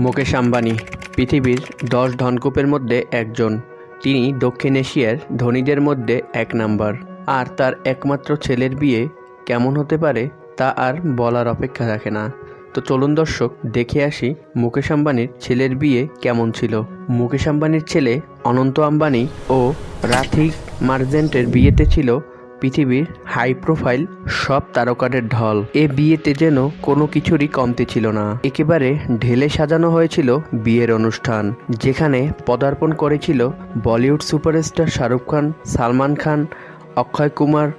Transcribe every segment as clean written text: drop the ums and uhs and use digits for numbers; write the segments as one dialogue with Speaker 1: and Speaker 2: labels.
Speaker 1: মুকেশ আম্বানি পৃথিবীর 10 ধনকুবের মধ্যে একজন। তিনি দক্ষিণ এশিয়ার ধনীদের মধ্যে এক নাম্বার। আর তার একমাত্র ছেলের বিয়ে কেমন হতে পারে তা আর বলার অপেক্ষা রাখে না। তো চলুন দর্শক দেখে আসি মুকেশ আম্বানির ছেলের বিয়ে কেমন ছিল। মুকেশ আম্বানির ছেলে অনন্ত আম্বানি ও রাথি মার্চেন্টের বিয়েতে ছিল পৃথিবীর হাই প্রোফাইল সব তারকাদের ঢল। এ বিয়েতে যেন কোনো কিছুরই কমতি ছিল না। একেবারে ঢেলে সাজানো হয়েছিল বিয়ের অনুষ্ঠান, যেখানে পদার্পণ করেছিল বলিউড সুপারস্টার শাহরুখ খান, সালমান খান, অক্ষয় কুমার,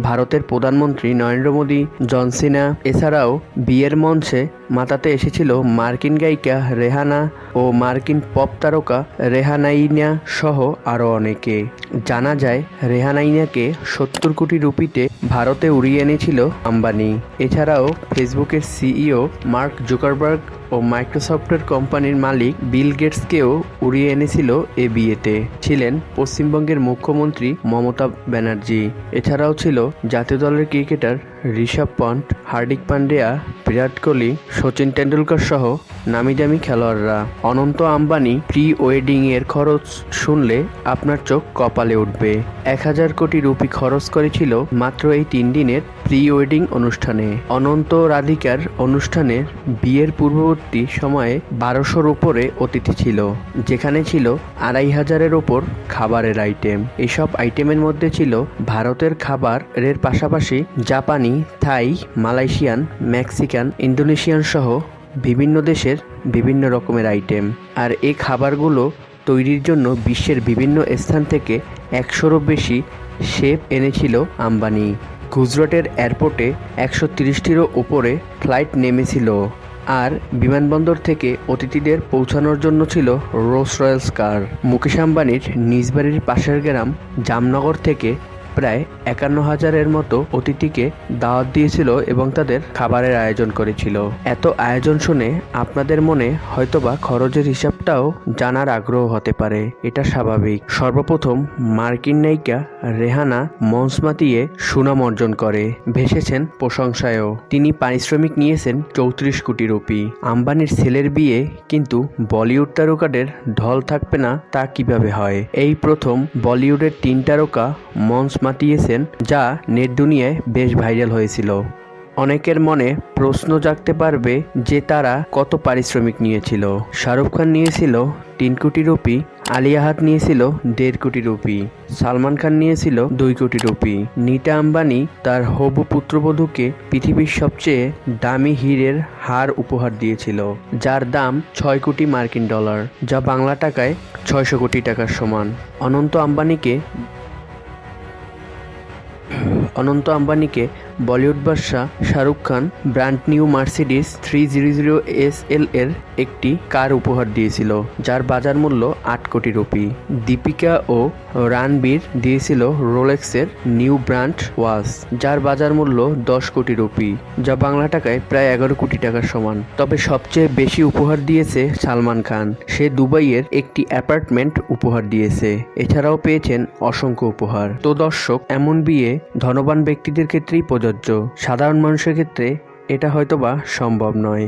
Speaker 1: ভারতের প্রধানমন্ত্রী নরেন্দ্র মোদী, জন সিনা। এছাড়াও বিয়ের মঞ্চে মাতাতে এসেছিল মার্কিন গায়িকা রেহানা ও মার্কিন পপ তারকা রেহানাইনা সহ আরও অনেকে। জানা যায় রেহানাইনাকে 70 কোটি রুপিতে ভারতে উড়িয়ে এনেছিল আম্বানি। এছাড়াও ফেসবুকের সিইও মার্ক জুকারবার্গ ও মাইক্রোসফটের কোম্পানির মালিক বিল গেটসকেও উড়িয়ে এনেছিল এ বিয়েতে। ছিলেন পশ্চিমবঙ্গের মুখ্যমন্ত্রী মমতা ব্যানার্জি। এছাড়াও ছিল জাতীয় দলের ক্রিকেটার ঋষভ পন্ট, হার্দিক পান্ডিয়া, বিরাট কোহলি, সচিন টেন্ডুলকর সহ নামিদামি খেলোয়াড়রা। অনন্ত আম্বানি প্রি ওয়েডিং এর খরচ শুনলে আপনার চোখ কপালে উঠবে। 1000 কোটি রুপি খরচ করেছিল মাত্র এই 3 দিনের প্রি ওয়েডিং অনুষ্ঠানে। অনন্ত রাধিকার অনুষ্ঠানের বিয়ের পূর্ববর্তী সময়ে 1200-র উপরে অতিথি ছিল, যেখানে ছিল 2500-এর ওপর খাবারের আইটেম। এসব আইটেমের মধ্যে ছিল ভারতের খাবারের পাশাপাশি জাপানি, থাই, মালয়েশিয়ান, মেক্সিকান, ইন্দোনেশিয়ান সহ বিভিন্ন দেশের বিভিন্ন রকমের আইটেম। আর এই খাবারগুলো তৈরির জন্য বিশ্বের বিভিন্ন স্থান থেকে 100-রও বেশি শেফ এনেছিল আম্বানি। গুজরাটের এয়ারপোর্টে 130-টিরও উপরে ফ্লাইট নেমেছিল। আর বিমানবন্দর থেকে অতিথিদের পৌঁছানোর জন্য ছিল রোলস রয়েলস কার। মুকেশ আম্বানির নিজ বাড়ির পাশের গ্রাম জামনগর থেকে প্রায় 51,000-এর মতো অতিথিকে দাওয়াত দিয়েছিল এবং তাদের খাবারের আয়োজন করেছিল। এত আয়োজন শুনে আপনাদের মনে হয়তোবা খরচের হিসাবটাও জানার আগ্রহ হতে পারে। এটা স্বাভাবিক। সর্বপ্রথম মার্কিন নায়িকা রেহানা মঞ্চ মাতিয়ে সুনাম অর্জন করে, ভেসেছেন প্রশংসায়ও। তিনি পারিশ্রমিক নিয়েছেন 34 কোটি রুপি। আম্বানির ছেলের বিয়ে কিন্তু বলিউড তারকাদের ঢল থাকবে না তা কিভাবে হয়? এই প্রথম বলিউডের 3 তারকা মঞ্চ মাতিয়েছেন, যা নেট দুনিয়ায় বেশ ভাইরাল হয়েছিল। অনেকের মনে প্রশ্ন জাগতে পারবে যে তারা কত পারিশ্রমিক নিয়েছিল। শাহরুখ খান নিয়েছিল 3 কোটি রুপি, আলিয়া ভাট নিয়েছিল 1.5 কোটি রুপি, সালমান খান নিয়েছিল 2 কোটি রুপি। নীতা আম্বানি তার হবু পুত্রবধূকে পৃথিবীর সবচেয়ে দামি হীরের হার উপহার দিয়েছিল, যার দাম 6 কোটি মার্কিন ডলার, যা বাংলা টাকায় 600 কোটি টাকার সমান। অনন্ত আম্বানিকে বলিউড বাদশা Shahrukh Khan brand new Mercedes 300 SL এর একটি কার উপহার দিয়েছিল, যার বাজার মূল্য 8 কোটি রুপি। দীপিকা ও রণবীর দিয়েছিল রোলেক্সের নিউ ব্র্যান্ড ওয়াচ, যার বাজার মূল্য 10 কোটি রুপি, যা বাংলা টাকায় প্রায় 11 কোটি টাকার সমান। তবে সবচেয়ে বেশি উপহার দিয়েছে সালমান খান। সে দুবাইয়ের একটি অ্যাপার্টমেন্ট উপহার দিয়েছে। এছাড়াও পেয়েছেন অসংখ্য উপহার। তো দর্শক, এমন বিয়ে ধনবান ব্যক্তিদের ক্ষেত্রেই প্রযোজ্য। সাধারণ মানুষের ক্ষেত্রে এটা হয়তোবা সম্ভব নয়।